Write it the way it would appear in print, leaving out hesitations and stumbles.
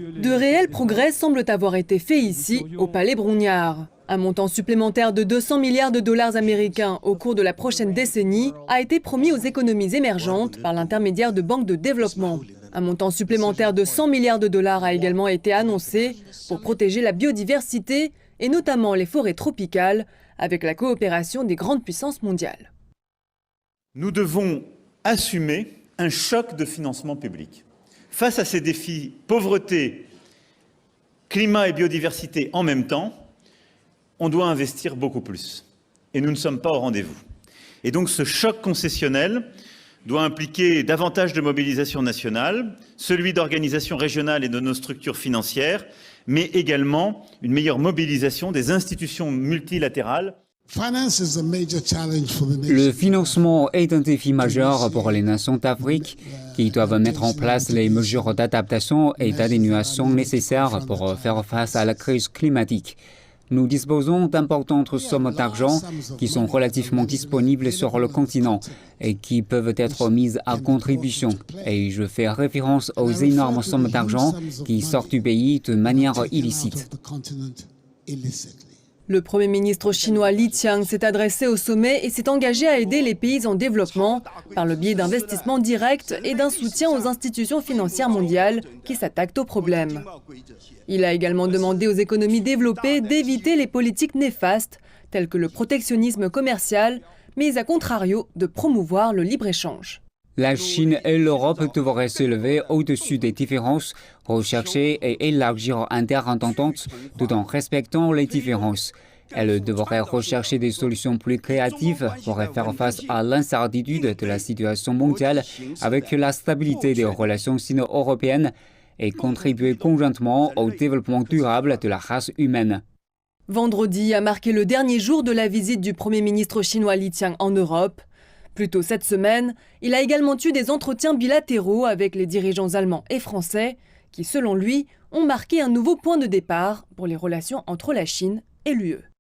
De réels progrès semblent avoir été faits ici, au Palais Brongniart. Un montant supplémentaire de 200 milliards de dollars américains au cours de la prochaine décennie a été promis aux économies émergentes par l'intermédiaire de banques de développement. Un montant supplémentaire de 100 milliards de dollars a également été annoncé pour protéger la biodiversité et notamment les forêts tropicales avec la coopération des grandes puissances mondiales. Nous devons assumer un choc de financement public. Face à ces défis, pauvreté, climat et biodiversité en même temps, on doit investir beaucoup plus. Et nous ne sommes pas au rendez-vous. Et donc ce choc concessionnel doit impliquer davantage de mobilisation nationale, celui d'organisations régionales et de nos structures financières, mais également une meilleure mobilisation des institutions multilatérales. Le financement est un défi majeur pour les nations d'Afrique qui doivent mettre en place les mesures d'adaptation et d'atténuation nécessaires pour faire face à la crise climatique. Nous disposons d'importantes sommes d'argent qui sont relativement disponibles sur le continent et qui peuvent être mises à contribution. Et je fais référence aux énormes sommes d'argent qui sortent du pays de manière illicite. Le Premier ministre chinois Li Qiang s'est adressé au sommet et s'est engagé à aider les pays en développement par le biais d'investissements directs et d'un soutien aux institutions financières mondiales qui s'attaquent aux problèmes. Il a également demandé aux économies développées d'éviter les politiques néfastes telles que le protectionnisme commercial, mais à contrario de promouvoir le libre-échange. La Chine et l'Europe devraient s'élever au-dessus des différences, rechercher et élargir un terrain d'entente tout en respectant les différences. Elles devraient rechercher des solutions plus créatives pour faire face à l'incertitude de la situation mondiale avec la stabilité des relations sino-européennes et contribuer conjointement au développement durable de la race humaine. Vendredi a marqué le dernier jour de la visite du Premier ministre chinois Li Qiang en Europe. Plus tôt cette semaine, il a également eu des entretiens bilatéraux avec les dirigeants allemands et français qui, selon lui, ont marqué un nouveau point de départ pour les relations entre la Chine et l'UE.